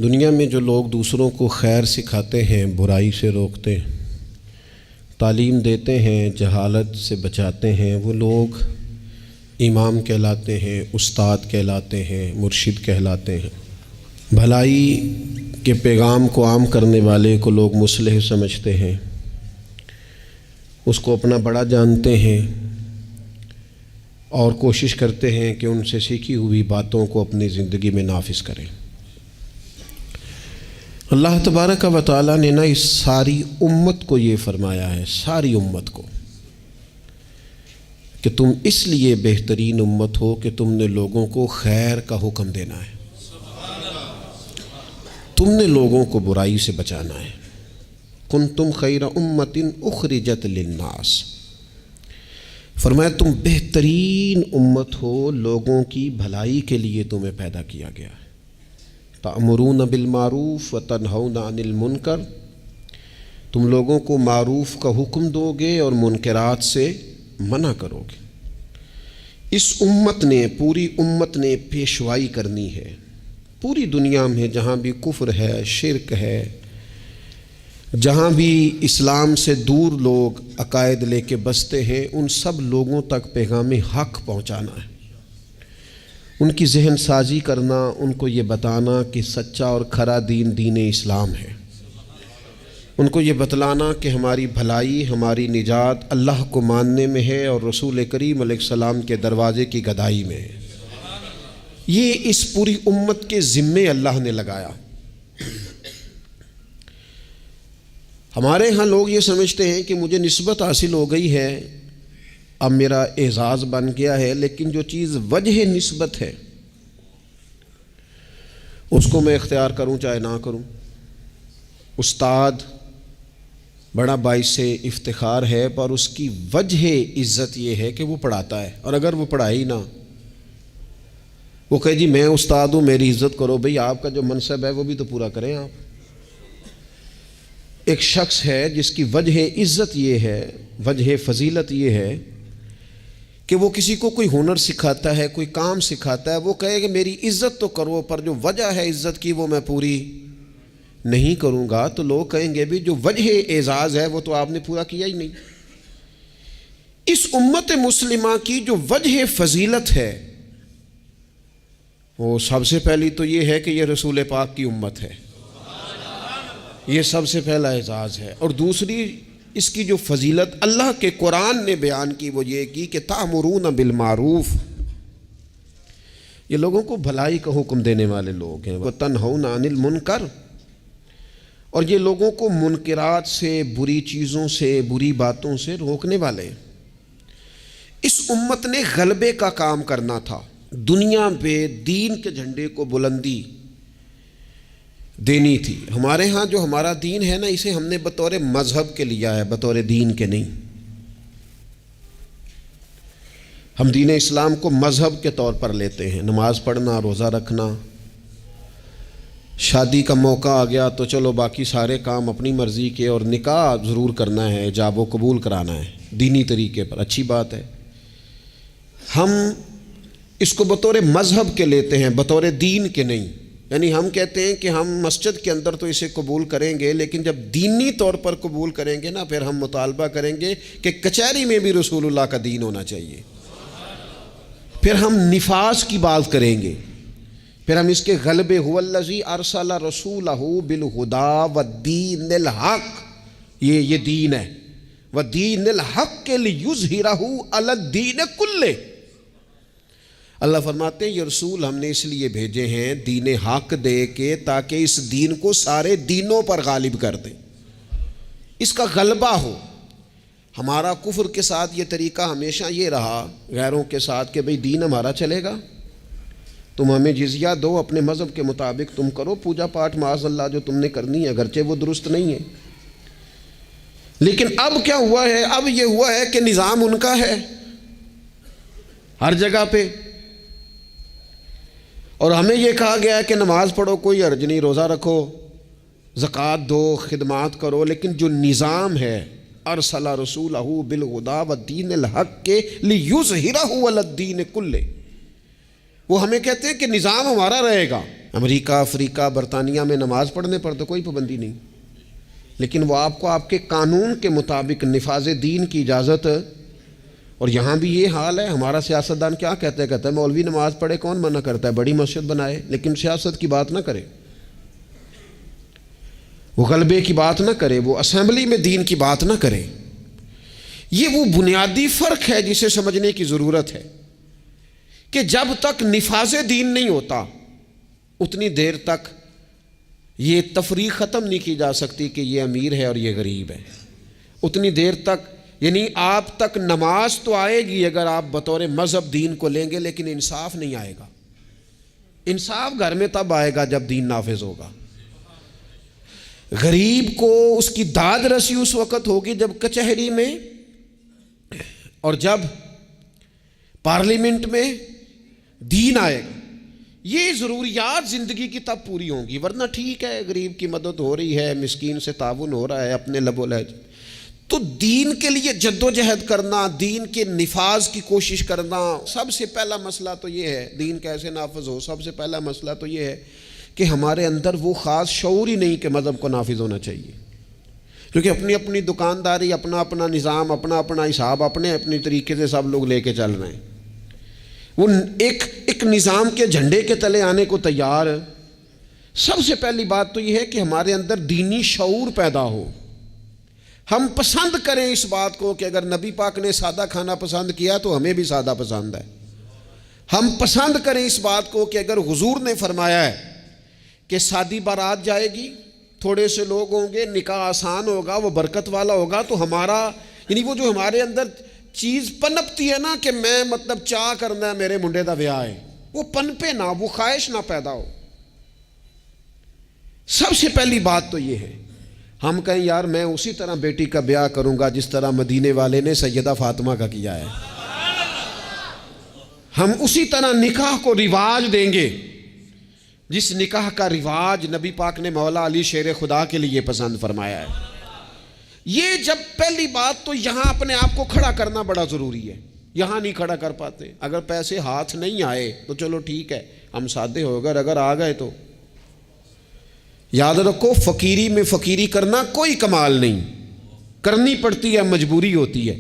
دنیا میں جو لوگ دوسروں کو خیر سکھاتے ہیں، برائی سے روکتے ہیں، تعلیم دیتے ہیں، جہالت سے بچاتے ہیں، وہ لوگ امام کہلاتے ہیں، استاد کہلاتے ہیں، مرشد کہلاتے ہیں۔ بھلائی کے پیغام کو عام کرنے والے کو لوگ مصلح سمجھتے ہیں، اس کو اپنا بڑا جانتے ہیں اور کوشش کرتے ہیں کہ ان سے سیکھی ہوئی باتوں کو اپنی زندگی میں نافذ کریں۔ اللہ تبارک و تعالیٰ نے اس ساری امت کو یہ فرمایا ہے، ساری امت کو، کہ تم اس لیے بہترین امت ہو کہ تم نے لوگوں کو خیر کا حکم دینا ہے، تم نے لوگوں کو برائی سے بچانا ہے۔ کنتم خیر امت اخرجت للناس، فرمایا تم بہترین امت ہو، لوگوں کی بھلائی کے لیے تمہیں پیدا کیا گیا ہے۔ تأمرون بالمعروف وتنہون عن المنکر، تم لوگوں کو معروف کا حکم دو گے اور منکرات سے منع کرو گے۔ اس امت نے، پوری امت نے پیشوائی کرنی ہے پوری دنیا میں، جہاں بھی کفر ہے، شرک ہے، جہاں بھی اسلام سے دور لوگ عقائد لے کے بستے ہیں، ان سب لوگوں تک پیغام حق پہنچانا ہے، ان کی ذہن سازی کرنا، ان کو یہ بتانا کہ سچا اور کھرا دین دین اسلام ہے، ان کو یہ بتلانا کہ ہماری بھلائی، ہماری نجات اللہ کو ماننے میں ہے اور رسول کریم علیہ السلام کے دروازے کی گدائی میں ہے۔ یہ اس پوری امت کے ذمے اللہ نے لگایا۔ ہمارے ہاں لوگ یہ سمجھتے ہیں کہ مجھے نسبت حاصل ہو گئی ہے، اب میرا اعزاز بن گیا ہے، لیکن جو چیز وجہ نسبت ہے اس کو میں اختیار کروں چاہے نہ کروں۔ استاد بڑا باعث افتخار ہے، پر اس کی وجہ عزت یہ ہے کہ وہ پڑھاتا ہے، اور اگر وہ پڑھائے ہی نہ، وہ کہے جی میں استاد ہوں میری عزت کرو، بھئی آپ کا جو منصب ہے وہ بھی تو پورا کریں آپ۔ ایک شخص ہے جس کی وجہ عزت یہ ہے، وجہ فضیلت یہ ہے کہ وہ کسی کو کوئی ہنر سکھاتا ہے، کوئی کام سکھاتا ہے، وہ کہے کہ میری عزت تو کرو، پر جو وجہ ہے عزت کی وہ میں پوری نہیں کروں گا، تو لوگ کہیں گے بھی جو وجہ اعزاز ہے وہ تو آپ نے پورا کیا ہی نہیں۔ اس امت مسلمہ کی جو وجہ فضیلت ہے وہ سب سے پہلی تو یہ ہے کہ یہ رسول پاک کی امت ہے، یہ سب سے پہلا اعزاز ہے۔ اور دوسری اس کی جو فضیلت اللہ کے قرآن نے بیان کی وہ یہ کی کہ تأمرون بالمعروف، یہ لوگوں کو بھلائی کا حکم دینے والے لوگ ہیں، وتنہون عن المنکر، اور یہ لوگوں کو منکرات سے، بری چیزوں سے، بری باتوں سے روکنے والے ہیں۔ اس امت نے غلبے کا کام کرنا تھا، دنیا پہ دین کے جھنڈے کو بلندی دینی تھی۔ ہمارے ہاں جو ہمارا دین ہے نا، اسے ہم نے بطور مذہب کے لیا ہے، بطور دین کے نہیں۔ ہم دین اسلام کو مذہب کے طور پر لیتے ہیں، نماز پڑھنا، روزہ رکھنا، شادی کا موقع آ گیا تو چلو باقی سارے کام اپنی مرضی کے، اور نکاح ضرور کرنا ہے، ایجاب و قبول کرانا ہے دینی طریقے پر، اچھی بات ہے۔ ہم اس کو بطور مذہب کے لیتے ہیں، بطور دین کے نہیں۔ یعنی ہم کہتے ہیں کہ ہم مسجد کے اندر تو اسے قبول کریں گے، لیکن جب دینی طور پر قبول کریں گے نا، پھر ہم مطالبہ کریں گے کہ کچہری میں بھی رسول اللہ کا دین ہونا چاہیے۔ پھر ہم نفاذ کی بات کریں گے، پھر ہم اس کے غلبے، هو الذی ارسل رسولہ بالہدی والدین الحق، یہ دین ہے، والدین الحق لیظہرہ علی الدین کلہ۔ اللہ فرماتے ہیں یہ رسول ہم نے اس لیے بھیجے ہیں دین حق دے کے، تاکہ اس دین کو سارے دینوں پر غالب کر دیں، اس کا غلبہ ہو۔ ہمارا کفر کے ساتھ یہ طریقہ ہمیشہ یہ رہا، غیروں کے ساتھ، کہ بھئی دین ہمارا چلے گا، تم ہمیں جزیہ دو، اپنے مذہب کے مطابق تم کرو پوجا پاٹ، معاذ اللہ جو تم نے کرنی ہے، اگرچہ وہ درست نہیں ہے۔ لیکن اب کیا ہوا ہے؟ اب یہ ہوا ہے کہ نظام ان کا ہے ہر جگہ پہ، اور ہمیں یہ کہا گیا ہے کہ نماز پڑھو کوئی حرج نہیں، روزہ رکھو، زکوٰۃ دو، خدمات کرو، لیکن جو نظام ہے ارسل رسولہ بالہدی والدین الحق لیظہرہ علی الدین کلہ، وہ ہمیں کہتے ہیں کہ نظام ہمارا رہے گا، امریکہ، افریقہ، برطانیہ میں نماز پڑھنے پر تو کوئی پابندی نہیں، لیکن وہ آپ کو آپ کے قانون کے مطابق نفاذ دین کی اجازت. اور یہاں بھی یہ حال ہے. ہمارا سیاستدان کیا کہتا ہے مولوی نماز پڑھے، کون منع کرتا ہے؟ بڑی مسجد بنائے، لیکن سیاست کی بات نہ کرے، وہ غلبے کی بات نہ کرے، وہ اسمبلی میں دین کی بات نہ کرے. یہ وہ بنیادی فرق ہے جسے سمجھنے کی ضرورت ہے کہ جب تک نفاذ دین نہیں ہوتا اتنی دیر تک یہ تفریق ختم نہیں کی جا سکتی کہ یہ امیر ہے اور یہ غریب ہے. اتنی دیر تک یعنی آپ تک نماز تو آئے گی اگر آپ بطور مذہب دین کو لیں گے، لیکن انصاف نہیں آئے گا. انصاف گھر میں تب آئے گا جب دین نافذ ہوگا. غریب کو اس کی داد رسی اس وقت ہوگی جب کچہری میں اور جب پارلیمنٹ میں دین آئے گا. یہ ضروریات زندگی کی تب پوری ہوں گی. ورنہ ٹھیک ہے غریب کی مدد ہو رہی ہے، مسکین سے تعاون ہو رہا ہے اپنے لب و لہج، تو دین کے لیے جد و جہد کرنا، دین کے نفاذ کی کوشش کرنا، سب سے پہلا مسئلہ تو یہ ہے دین کیسے نافذ ہو. سب سے پہلا مسئلہ تو یہ ہے کہ ہمارے اندر وہ خاص شعور ہی نہیں کہ مذہب کو نافذ ہونا چاہیے، کیونکہ اپنی اپنی دکانداری، اپنا اپنا نظام، اپنا اپنا حساب، اپنے اپنی طریقے سے سب لوگ لے کے چل رہے ہیں. وہ ایک نظام کے جھنڈے کے تلے آنے کو تیار. سب سے پہلی بات تو یہ ہے کہ ہمارے اندر دینی شعور پیدا ہو. ہم پسند کریں اس بات کو کہ اگر نبی پاک نے سادہ کھانا پسند کیا تو ہمیں بھی سادہ پسند ہے. ہم پسند کریں اس بات کو کہ اگر حضور نے فرمایا ہے کہ سادی بارات جائے گی، تھوڑے سے لوگ ہوں گے، نکاح آسان ہوگا، وہ برکت والا ہوگا، تو ہمارا یعنی وہ جو ہمارے اندر چیز پنپتی ہے نا کہ میں مطلب چاہ کرنا ہے میرے منڈے دا بیاہ ہے، وہ پنپے نہ، وہ خواہش نہ پیدا ہو. سب سے پہلی بات تو یہ ہے ہم کہیں یار میں اسی طرح بیٹی کا بیاہ کروں گا جس طرح مدینے والے نے سیدہ فاطمہ کا کیا ہے. ہم اسی طرح نکاح کو رواج دیں گے جس نکاح کا رواج نبی پاک نے مولا علی شیر خدا کے لیے پسند فرمایا ہے. یہ جب پہلی بات تو یہاں اپنے آپ کو کھڑا کرنا بڑا ضروری ہے. یہاں نہیں کھڑا کر پاتے. اگر پیسے ہاتھ نہیں آئے تو چلو ٹھیک ہے ہم سادے ہو گئے، اگر آ گئے تو یاد رکھو فقیری میں فقیری کرنا کوئی کمال نہیں، کرنی پڑتی ہے، مجبوری ہوتی ہے.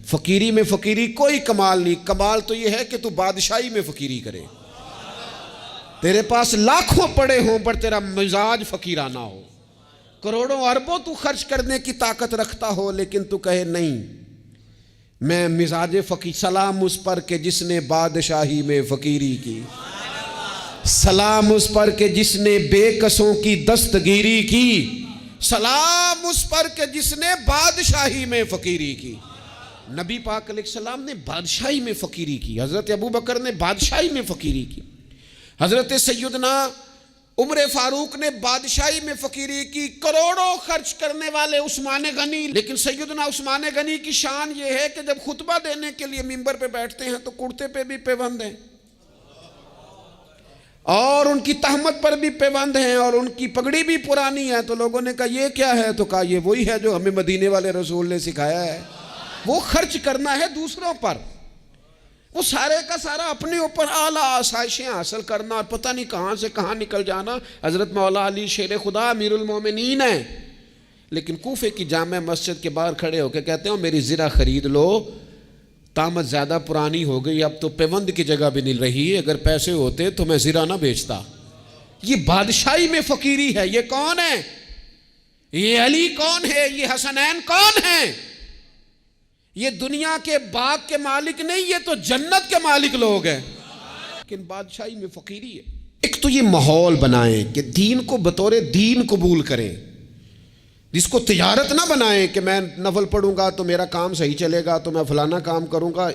فقیری میں فقیری کوئی کمال نہیں. کمال تو یہ ہے کہ تو بادشاہی میں فقیری کرے، تیرے پاس لاکھوں پڑے ہوں پر تیرا مزاج فقیرانہ ہو، کروڑوں اربوں تو خرچ کرنے کی طاقت رکھتا ہو لیکن تو کہے نہیں میں مزاج فقیر. سلام اس پر کہ جس نے بادشاہی میں فقیری کی، سلام اس پر کہ جس نے بے کسوں کی دستگیری کی، سلام اس پر کہ جس نے بادشاہی میں فقیری کی. نبی پاک علیہ السلام نے بادشاہی میں فقیری کی، حضرت ابو بکر نے بادشاہی میں فقیری کی، حضرت سیدنا عمر فاروق نے بادشاہی میں فقیری کی، کروڑوں خرچ کرنے والے عثمان غنی. لیکن سیدنا عثمان غنی کی شان یہ ہے کہ جب خطبہ دینے کے لیے منبر پہ بیٹھتے ہیں تو کرتے پہ بھی پیوند ہیں اور ان کی تہمت پر بھی پیوند ہیں اور ان کی پگڑی بھی پرانی ہے. تو لوگوں نے کہا یہ کیا ہے؟ تو کہا یہ وہی ہے جو ہمیں مدینے والے رسول نے سکھایا ہے. وہ خرچ کرنا ہے دوسروں پر، وہ سارے کا سارا اپنے اوپر اعلیٰ آسائشیں حاصل کرنا اور پتہ نہیں کہاں سے کہاں نکل جانا. حضرت مولا علی شیر خدا امیر المومنین ہیں، لیکن کوفے کی جامع مسجد کے باہر کھڑے ہو کے کہتے ہیں میری زرہ خرید لو، قامت زیادہ پرانی ہو گئی، اب تو پیوند کی جگہ بھی نہیں رہی، اگر پیسے ہوتے تو میں زرہ نہ بیچتا. یہ بادشاہی میں فقیری ہے. یہ کون ہے؟ یہ علی کون ہے؟ یہ حسنین کون ہیں؟ یہ دنیا کے باغ کے مالک نہیں، یہ تو جنت کے مالک لوگ ہیں. لیکن بادشاہی میں فقیری ہے. ایک تو یہ ماحول بنائیں کہ دین کو بطور دین قبول کریں، جس کو تجارت نہ بنائیں کہ میں نفل پڑھوں گا تو میرا کام صحیح چلے گا تو میں فلانا کام کروں گا.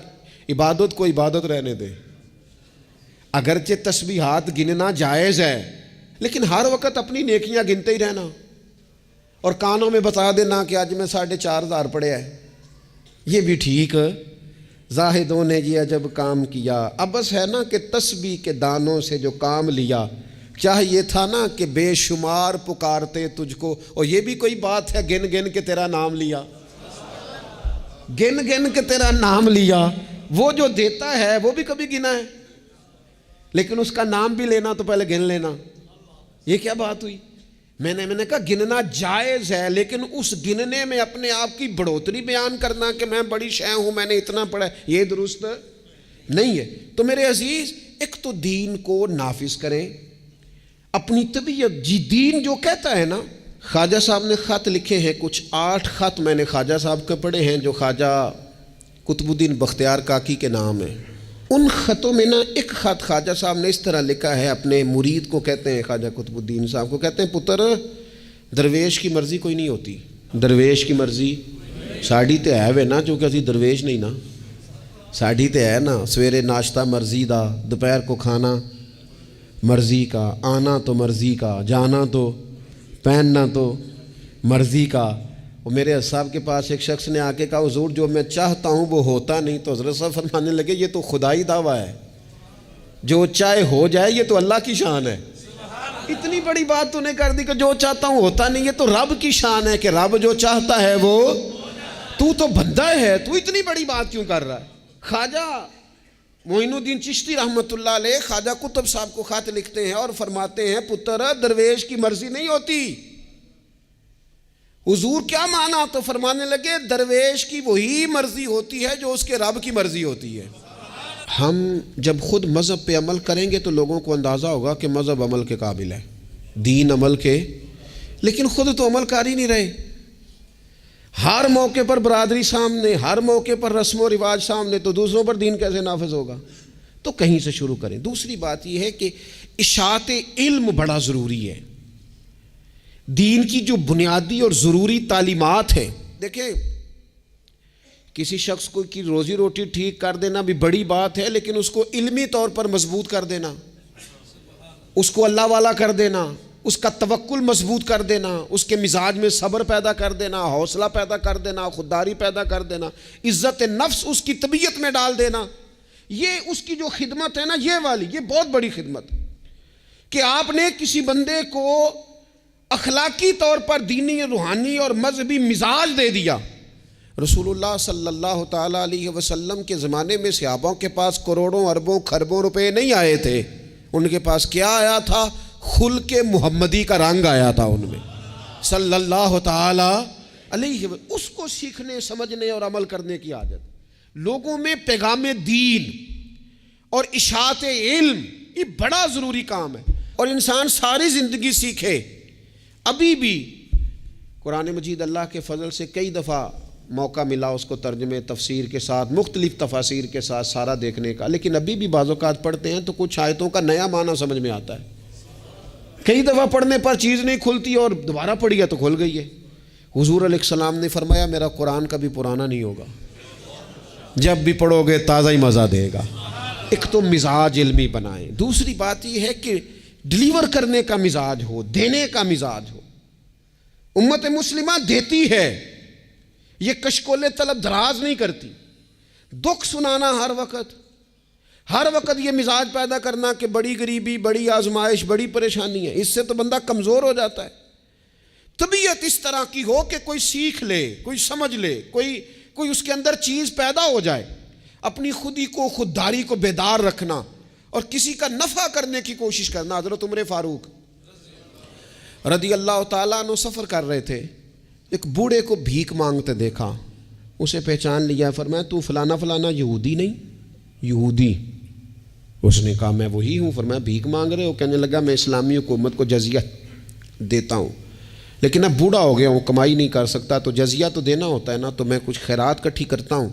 عبادت کو عبادت رہنے دیں. اگرچہ تسبیحات گننا جائز ہے لیکن ہر وقت اپنی نیکیاں گنتے ہی رہنا اور کانوں میں بتا دینا کہ آج میں 4,500 پڑھے ہے، یہ بھی ٹھیک. زاہدوں نے یہ عجب کام کیا، اب بس ہے نا کہ تسبیح کے دانوں سے جو کام لیا، چاہیے تھا نا کہ بے شمار پکارتے تجھ کو. اور یہ بھی کوئی بات ہے گن گن کے تیرا نام لیا، گن گن کے تیرا نام لیا. وہ جو دیتا ہے وہ بھی کبھی گنا ہے، لیکن اس کا نام بھی لینا تو پہلے گن لینا. یہ کیا بات ہوئی؟ میں نے کہا گننا جائز ہے، لیکن اس گننے میں اپنے آپ کی بڑھوتری بیان کرنا کہ میں بڑی شے ہوں، میں نے اتنا پڑھا، یہ درست نہیں ہے۔ تو میرے عزیز، ایک تو دین کو نافذ کریں، اپنی طبیعت جی دین جو کہتا ہے نا۔ خواجہ صاحب نے خط لکھے ہیں کچھ 8 خط میں نے خواجہ صاحب کے پڑھے ہیں جو خواجہ قطب الدین بختیار کاکی کے نام ہے۔ ان خطوں میں نا ایک خط خواجہ صاحب نے اس طرح لکھا ہے اپنے مرید کو، کہتے ہیں خواجہ قطب الدین صاحب کو، کہتے ہیں پتر درویش کی مرضی کوئی نہیں ہوتی، درویش کی مرضی ساڑی تے ہے وے نا، چونکہ اسی درویش نہیں نا، ساڑی تے ہے نا، سویرے ناشتہ مرضی دا، دوپہر کو کھانا مرضی کا، آنا تو مرضی کا، جانا تو، پہننا تو مرضی کا۔ اور میرے صاحب کے پاس ایک شخص نے آ کے کہا حضور جو میں چاہتا ہوں وہ ہوتا نہیں، تو حضرت صاحب فرمانے لگے یہ تو خدائی دعویٰ ہے، جو چاہے ہو جائے یہ تو اللہ کی شان ہے۔ اتنی بڑی بات تو نے کر دی کہ جو چاہتا ہوں ہوتا نہیں، یہ تو رب کی شان ہے کہ رب جو چاہتا ہے وہ، تو بندہ ہے، تو اتنی بڑی بات کیوں کر رہا ہے؟ خواجہ معین الدین چشتی رحمۃ اللہ علیہ خواجہ قطب صاحب کو خط لکھتے ہیں اور فرماتے ہیں پتر درویش کی مرضی نہیں ہوتی۔ حضور کیا مانا؟ تو فرمانے لگے درویش کی وہی مرضی ہوتی ہے جو اس کے رب کی مرضی ہوتی ہے۔ ہم جب خود مذہب پہ عمل کریں گے تو لوگوں کو اندازہ ہوگا کہ مذہب عمل کے قابل ہے، دین عمل کے، لیکن خود تو عمل کر ہی نہیں رہے۔ ہر موقع پر برادری سامنے، ہر موقع پر رسم و رواج سامنے، تو دوسروں پر دین کیسے نافذ ہوگا؟ تو کہیں سے شروع کریں۔ دوسری بات یہ ہے کہ اشاعت علم بڑا ضروری ہے۔ دین کی جو بنیادی اور ضروری تعلیمات ہیں، دیکھیں کسی شخص کو کی روزی روٹی ٹھیک کر دینا بھی بڑی بات ہے، لیکن اس کو علمی طور پر مضبوط کر دینا، اس کو اللہ والا کر دینا، اس کا توکل مضبوط کر دینا، اس کے مزاج میں صبر پیدا کر دینا، حوصلہ پیدا کر دینا، خودداری پیدا کر دینا، عزت نفس اس کی طبیعت میں ڈال دینا، یہ اس کی جو خدمت ہے نا، یہ بہت بڑی خدمت کہ آپ نے کسی بندے کو اخلاقی طور پر دینی، روحانی اور مذہبی مزاج دے دیا۔ رسول اللہ صلی اللہ تعالیٰ علیہ وسلم کے زمانے میں صحابوں کے پاس کروڑوں اربوں خربوں روپے نہیں آئے تھے، ان کے پاس کیا آیا تھا؟ خلق محمدی کا رنگ آیا تھا ان میں، صلی اللہ تعالیٰ علیہ وسلم۔ اس کو سیکھنے، سمجھنے اور عمل کرنے کی عادت۔ لوگوں میں پیغام دین اور اشاعت علم یہ بڑا ضروری کام ہے، اور انسان ساری زندگی سیکھے۔ ابھی بھی قرآن مجید اللہ کے فضل سے کئی دفعہ موقع ملا اس کو ترجمے تفسیر کے ساتھ، مختلف تفاسیر کے ساتھ سارا دیکھنے کا، لیکن ابھی بھی بعض اوقات پڑھتے ہیں تو کچھ آیتوں کا نیا معنی سمجھ میں آتا ہے۔ کئی دفعہ پڑھنے پر چیز نہیں کھلتی اور دوبارہ پڑھی ہے تو کھل گئی ہے۔ حضور علیہ السلام نے فرمایا میرا قرآن کبھی پرانا نہیں ہوگا، جب بھی پڑھو گے تازہ ہی مزہ دے گا۔ ایک تو مزاج علمی بنائیں، دوسری بات یہ ہے کہ ڈیلیور کرنے کا مزاج ہو، دینے کا مزاج ہو۔ امت مسلمہ دیتی ہے، یہ کشکول طلب دراز نہیں کرتی۔ دکھ سنانا ہر وقت یہ مزاج پیدا کرنا کہ بڑی غریبی، بڑی آزمائش، بڑی پریشانی ہے، اس سے تو بندہ کمزور ہو جاتا ہے۔ طبیعت اس طرح کی ہو کہ کوئی سیکھ لے، کوئی سمجھ لے، کوئی اس کے اندر چیز پیدا ہو جائے۔ اپنی خودی کو، خودداری کو بیدار رکھنا اور کسی کا نفع کرنے کی کوشش کرنا۔ حضرت عمر فاروق رضی اللہ تعالیٰ عنہ سفر کر رہے تھے، ایک بوڑھے کو بھیک مانگتے دیکھا، اسے پہچان لیا، فرمایا تو فلانا فلانا یہودی نہیں؟ یہودی۔ اس نے کہا میں وہی ہوں۔ فرمایا بھیک مانگ رہے ہو؟ کہنے لگا میں اسلامی حکومت کو جزیہ دیتا ہوں، لیکن اب بوڑھا ہو گیا ہوں، کمائی نہیں کر سکتا، تو جزیہ تو دینا ہوتا ہے نا، تو میں کچھ خیرات اکٹھی کرتا ہوں،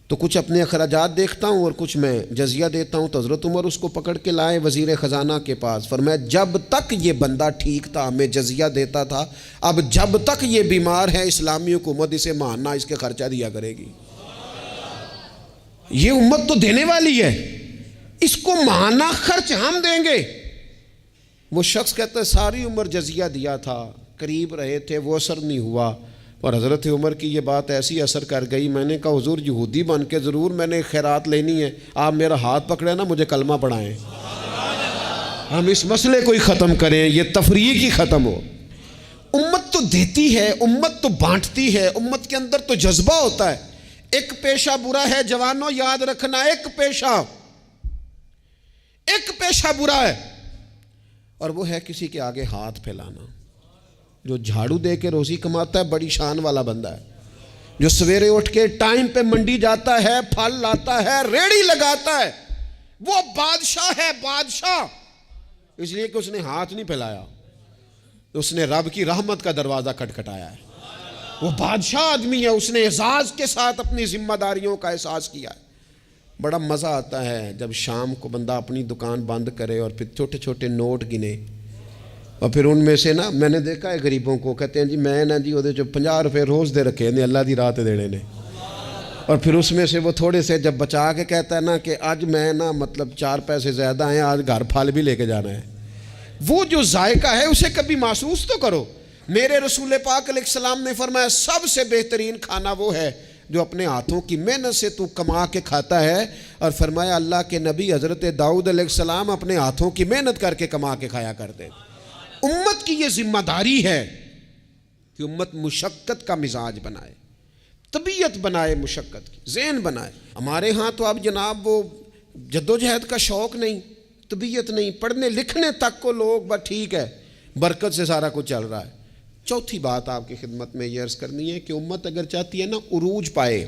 تو کچھ اپنے اخراجات دیکھتا ہوں اور کچھ میں جزیہ دیتا ہوں۔ تو حضرت عمر اس کو پکڑ کے لائے وزیر خزانہ کے پاس، فرمایا جب تک یہ بندہ ٹھیک تھا ہمیں جزیہ دیتا تھا، اب جب تک یہ بیمار ہے اسلامی حکومت اسے ماہانہ اس کے خرچہ دیا کرے گی۔ یہ امت تو دینے والی ہے، اس کو ماہانہ خرچ ہم دیں گے۔ وہ شخص کہتا ہے ساری عمر جزیہ دیا تھا، قریب رہے تھے، وہ اثر نہیں ہوا، اور حضرت عمر کی یہ بات ایسی اثر کر گئی، میں نے کہا حضور یہودی بن کے ضرور میں نے خیرات لینی ہے، آپ میرا ہاتھ پکڑے نا، مجھے کلمہ پڑھائیں، ہم اس مسئلے کو ہی ختم کریں، یہ تفریق ہی ختم ہو۔ امت تو دیتی ہے، امت تو بانٹتی ہے، امت کے اندر تو جذبہ ہوتا ہے۔ ایک پیشہ برا ہے جوانوں، یاد رکھنا، ایک پیشہ برا ہے، اور وہ ہے کسی کے آگے ہاتھ پھیلانا۔ جو جھاڑو دے کے روزی کماتا ہے بڑی شان والا بندہ ہے، جو سویرے اٹھ کے ٹائم پہ منڈی جاتا ہے، پھل لاتا ہے، ریڑھی لگاتا ہے، وہ بادشاہ ہے، بادشاہ، اس لیے کہ اس نے ہاتھ نہیں پھیلایا، اس نے رب کی رحمت کا دروازہ کھٹکھٹایا ہے۔ وہ بادشاہ آدمی ہے، اس نے اعزاز کے ساتھ اپنی ذمہ داریوں کا احساس کیا ہے۔ بڑا مزہ آتا ہے جب شام کو بندہ اپنی دکان بند کرے اور پھر چھوٹے چھوٹے نوٹ گنے، اور پھر ان میں سے نا، میں نے دیکھا ہے غریبوں کو، کہتے ہیں جی میں نا جی وہ 50 روپے روز دے رکھے نے اللہ دی راہ تے دینے نے، اور پھر اس میں سے وہ تھوڑے سے جب بچا کے کہتا ہے نا کہ آج میں نا مطلب 4 پیسے زیادہ ہیں، آج گھر پھل بھی لے کے جانا ہے۔ وہ جو ذائقہ ہے اسے کبھی محسوس تو کرو۔ میرے رسول پاک علیہ السلام نے فرمایا سب سے بہترین کھانا وہ ہے جو اپنے ہاتھوں کی محنت سے تو کما کے کھاتا ہے، اور فرمایا اللہ کے نبی حضرت داؤد علیہ السلام اپنے ہاتھوں کی محنت کر کے کما کے کھایا کرتے۔ امت کی یہ ذمہ داری ہے کہ امت مشقت کا مزاج بنائے، طبیعت بنائے، مشقت کی ذہن بنائے۔ ہمارے ہاں تو اب جناب وہ جدوجہد کا شوق نہیں، طبیعت نہیں، پڑھنے لکھنے تک کو لوگ بس ٹھیک ہے، برکت سے سارا کچھ چل رہا ہے۔ چوتھی بات آپ کی خدمت میں یہ عرض کرنی ہے کہ امت اگر چاہتی ہے نا عروج پائے،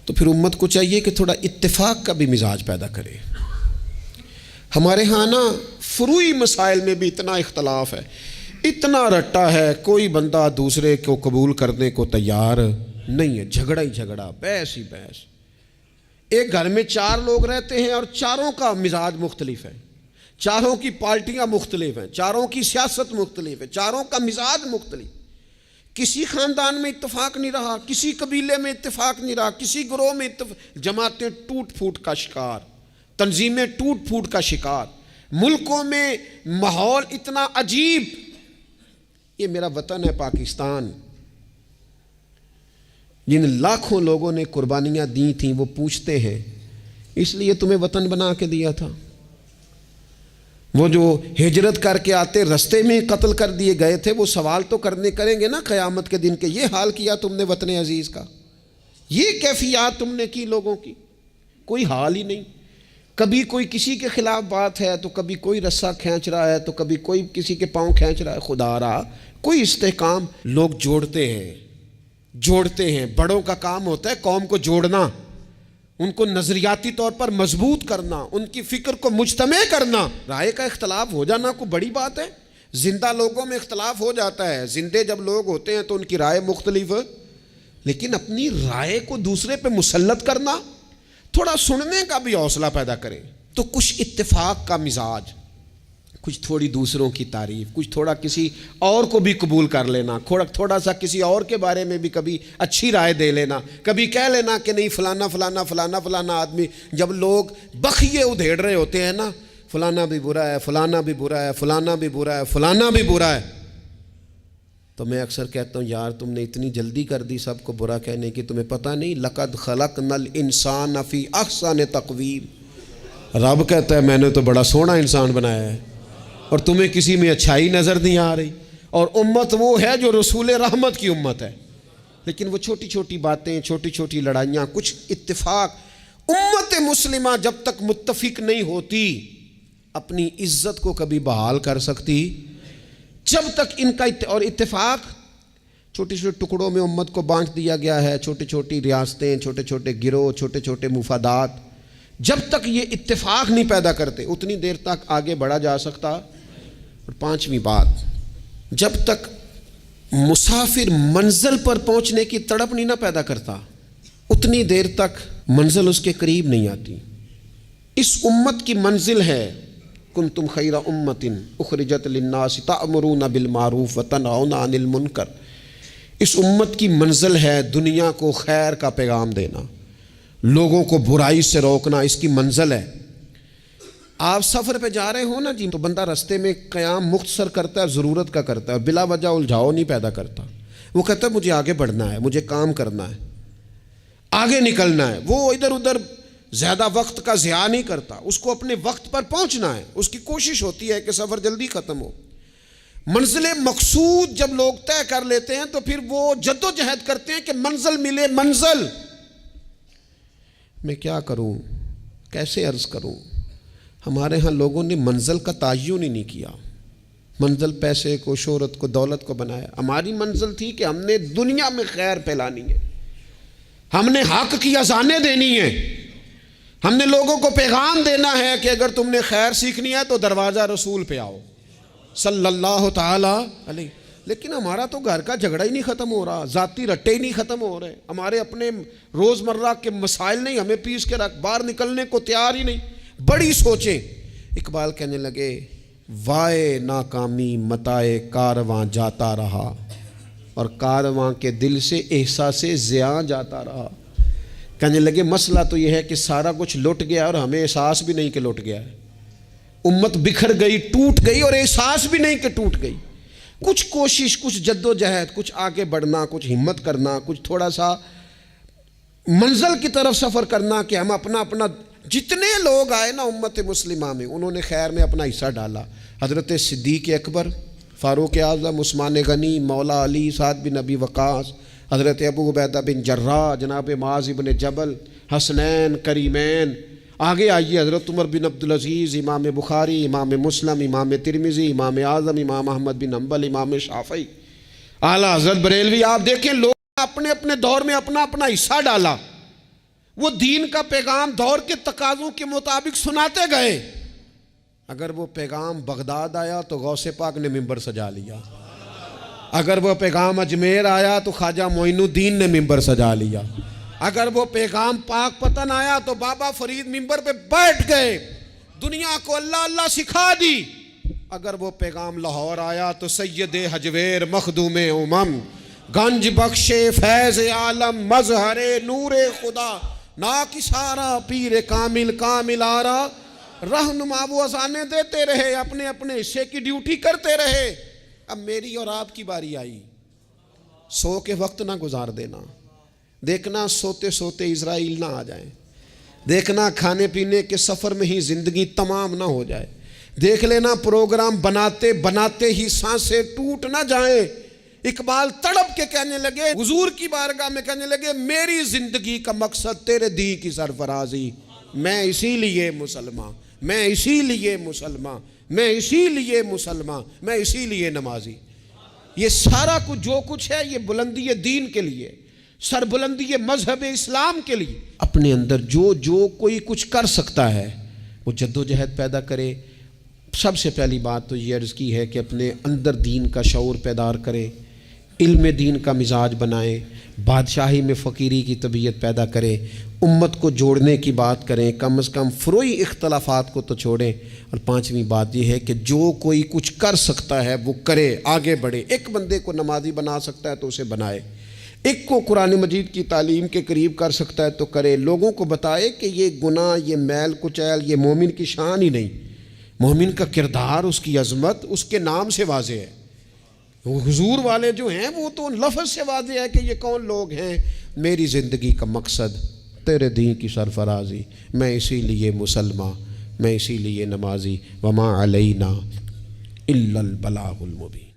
تو پھر امت کو چاہیے کہ تھوڑا اتفاق کا بھی مزاج پیدا کرے۔ ہمارے ہاں نا فروعی مسائل میں بھی اتنا اختلاف ہے، اتنا رٹا ہے، کوئی بندہ دوسرے کو قبول کرنے کو تیار نہیں ہے، جھگڑا ہی جھگڑا، بحث ہی بحث۔ ایک گھر میں 4 لوگ رہتے ہیں اور چاروں کا مزاج مختلف ہے، چاروں کی پارٹیاں مختلف ہیں، چاروں کی سیاست مختلف ہے، چاروں کا مزاج مختلف۔ کسی خاندان میں اتفاق نہیں رہا، کسی قبیلے میں اتفاق نہیں رہا، کسی گروہ میں جماعتیں ٹوٹ پھوٹ کا شکار، تنظیمیں ٹوٹ پھوٹ کا شکار، ملکوں میں ماحول اتنا عجیب۔ یہ میرا وطن ہے پاکستان، جن لاکھوں لوگوں نے قربانیاں دی تھیں وہ پوچھتے ہیں اس لیے تمہیں وطن بنا کے دیا تھا؟ وہ جو ہجرت کر کے آتے رستے میں قتل کر دیے گئے تھے، وہ سوال تو کریں گے نا قیامت کے دن کہ یہ حال کیا تم نے وطن عزیز کا، یہ کیفیات تم نے کی لوگوں کی، کوئی حال ہی نہیں۔ کبھی کوئی کسی کے خلاف بات ہے تو کبھی کوئی رسہ کھینچ رہا ہے تو کبھی کوئی کسی کے پاؤں کھینچ رہا ہے، خدا رہا کوئی استحکام۔ لوگ جوڑتے ہیں، بڑوں کا کام ہوتا ہے قوم کو جوڑنا، ان کو نظریاتی طور پر مضبوط کرنا، ان کی فکر کو مجتمع کرنا۔ رائے کا اختلاف ہو جانا کوئی بڑی بات ہے؟ زندہ لوگوں میں اختلاف ہو جاتا ہے، زندے جب لوگ ہوتے ہیں تو ان کی رائے مختلف ہے، لیکن اپنی رائے کو دوسرے پہ مسلط کرنا، تھوڑا سننے کا بھی حوصلہ پیدا کرے تو کچھ اتفاق کا مزاج، کچھ تھوڑی دوسروں کی تعریف، کچھ تھوڑا کسی اور کو بھی قبول کر لینا، تھوڑا سا کسی اور کے بارے میں بھی کبھی اچھی رائے دے لینا، کبھی کہہ لینا کہ نہیں فلانا فلانا فلانا فلانا آدمی۔ جب لوگ بخیے ادھیڑ رہے ہوتے ہیں نا، فلانا بھی برا ہے، فلانا بھی برا ہے، فلانا بھی برا ہے، فلانا بھی برا ہے، تو میں اکثر کہتا ہوں یار تم نے اتنی جلدی کر دی سب کو برا کہنے کی، تمہیں پتہ نہیں لقد خلقنا الانسان فی احسن تقویم۔ رب کہتا ہے میں نے تو بڑا سونا انسان بنایا ہے اور تمہیں کسی میں اچھائی نظر نہیں آ رہی۔ اور امت وہ ہے جو رسول رحمت کی امت ہے، لیکن وہ چھوٹی چھوٹی باتیں، چھوٹی چھوٹی لڑائیاں، کچھ اتفاق۔ امت مسلمہ جب تک متفق نہیں ہوتی اپنی عزت کو کبھی بحال کر سکتی، جب تک ان کا اور اتفاق چھوٹے چھوٹے ٹکڑوں میں امت کو بانٹ دیا گیا ہے، چھوٹی چھوٹی ریاستیں، چھوٹے چھوٹے گروہ، چھوٹے چھوٹے مفادات، جب تک یہ اتفاق نہیں پیدا کرتے اتنی دیر تک آگے بڑھا جا سکتا۔ اور 5ویں بات، جب تک مسافر منزل پر پہنچنے کی تڑپ نہیں نہ پیدا کرتا اتنی دیر تک منزل اس کے قریب نہیں آتی۔ اس امت کی منزل ہے کنتم خیر امت اخرجت للناس تأمرون بالمعروف وتنہون عن المنکر۔ اس امت کی منزل ہے دنیا کو خیر کا پیغام دینا، لوگوں کو برائی سے روکنا، اس کی منزل ہے۔ آپ سفر پہ جا رہے ہو نا جی، تو بندہ رستے میں قیام مختصر کرتا ہے، ضرورت کا کرتا ہے، بلا وجہ الجھاؤ نہیں پیدا کرتا۔ وہ کہتا ہے مجھے آگے بڑھنا ہے، مجھے کام کرنا ہے، آگے نکلنا ہے۔ وہ ادھر ادھر زیادہ وقت کا ضیاع نہیں کرتا، اس کو اپنے وقت پر پہنچنا ہے، اس کی کوشش ہوتی ہے کہ سفر جلدی ختم ہو۔ منزل مقصود جب لوگ طے کر لیتے ہیں تو پھر وہ جد و جہد کرتے ہیں کہ منزل ملے، منزل۔ میں کیا کروں، کیسے عرض کروں؟ ہمارے ہاں لوگوں نے منزل کا تعین ہی نہیں کیا، منزل پیسے کو، شہرت کو، دولت کو بنایا۔ ہماری منزل تھی کہ ہم نے دنیا میں خیر پھیلانی ہے، ہم نے حق کی اذانیں دینی ہیں، ہم نے لوگوں کو پیغام دینا ہے کہ اگر تم نے خیر سیکھنی ہے تو دروازہ رسول پہ آؤ صلی اللہ تعالی علیہ۔ لیکن ہمارا تو گھر کا جھگڑا ہی نہیں ختم ہو رہا، ذاتی رٹے ہی نہیں ختم ہو رہے، ہمارے اپنے روزمرہ کے مسائل نہیں ہمیں پیس کے رکھ، باہر نکلنے کو تیار ہی نہیں، بڑی سوچیں۔ اقبال کہنے لگے وائے ناکامی متائے کارواں جاتا رہا، اور کارواں کے دل سے احساس زیاں جاتا رہا۔ کہنے لگے مسئلہ تو یہ ہے کہ سارا کچھ لٹ گیا اور ہمیں احساس بھی نہیں کہ لٹ گیا ہے، امت بکھر گئی، ٹوٹ گئی، اور احساس بھی نہیں کہ ٹوٹ گئی۔ کچھ کوشش، کچھ جد و جہد، کچھ آگے بڑھنا، کچھ ہمت کرنا، کچھ تھوڑا سا منزل کی طرف سفر کرنا کہ ہم اپنا جتنے لوگ آئے نا امت مسلمہ میں انہوں نے خیر میں اپنا حصہ ڈالا۔ حضرت صدیق اکبر، فاروق اعظم، عثمان غنی، مولا علی، سعد بن ابی وقاص، حضرت ابو عبیدہ بن جراح، جناب معاذ بن جبل، حسنین، کریمین، آگے آئیے حضرت عمر بن عبدالعزیز، امام بخاری، امام مسلم، امام ترمذی، امام اعظم، امام احمد بن حنبل، امام شافعی، اعلیٰ حضرت بریلوی۔ آپ دیکھیں لوگ اپنے اپنے دور میں اپنا حصہ ڈالا، وہ دین کا پیغام دور کے تقاضوں کے مطابق سناتے گئے۔ اگر وہ پیغام بغداد آیا تو غوث پاک نے ممبر سجا لیا، اگر وہ پیغام اجمیر آیا تو خواجہ معین الدین نے ممبر سجا لیا، اگر وہ پیغام پاک پتن آیا تو بابا فرید ممبر پہ بیٹھ گئے، دنیا کو اللہ اللہ سکھا دی۔ اگر وہ پیغام لاہور آیا تو سید حجویر مخدوم امم، گنج بخش فیض عالم، مظہر نور خدا، ناکسارا پیر کامل کامل آرا، رہنما وہ اذانیں دیتے رہے، اپنے اپنے حصے کی ڈیوٹی کرتے رہے۔ اب میری اور آپ کی باری آئی، سو کے وقت نہ گزار دینا، دیکھنا سوتے سوتے اسرائیل نہ آ جائیں، دیکھنا کھانے پینے کے سفر میں ہی زندگی تمام نہ ہو جائے، دیکھ لینا پروگرام بناتے بناتے ہی سانسیں ٹوٹ نہ جائیں۔ اقبال تڑپ کے کہنے لگے، حضور کی بارگاہ میں کہنے لگے میری زندگی کا مقصد تیرے دین کی سرفرازی، میں اسی لیے مسلمان، میں اسی لیے مسلمان، میں اسی لیے مسلمان، میں اسی لیے نمازی۔ یہ سارا کچھ جو کچھ ہے یہ بلندی دین کے لیے، سربلندی مذہب اسلام کے لیے۔ اپنے اندر جو کوئی کچھ کر سکتا ہے وہ جد و جہد پیدا کرے۔ سب سے پہلی بات تو یہ عرض کی ہے کہ اپنے اندر دین کا شعور پیدار کرے، علم دین کا مزاج بنائیں، بادشاہی میں فقیری کی طبیعت پیدا کریں، امت کو جوڑنے کی بات کریں، کم از کم فروعی اختلافات کو تو چھوڑیں۔ اور پانچویں بات یہ ہے کہ جو کوئی کچھ کر سکتا ہے وہ کرے، آگے بڑھے۔ ایک بندے کو نمازی بنا سکتا ہے تو اسے بنائے، ایک کو قرآن مجید کی تعلیم کے قریب کر سکتا ہے تو کرے، لوگوں کو بتائے کہ یہ گناہ، یہ میل کچیل، یہ مومن کی شان ہی نہیں، مومن کا کردار، اس کی عظمت اس کے نام سے واضح ہے۔ حضور والے جو ہیں وہ تو لفظ سے واضح ہے کہ یہ کون لوگ ہیں۔ میری زندگی کا مقصد تیرے دین کی سرفرازی، میں اسی لیے مسلمان، میں اسی لیے نمازی، وما علینا الا البلاغ المبین۔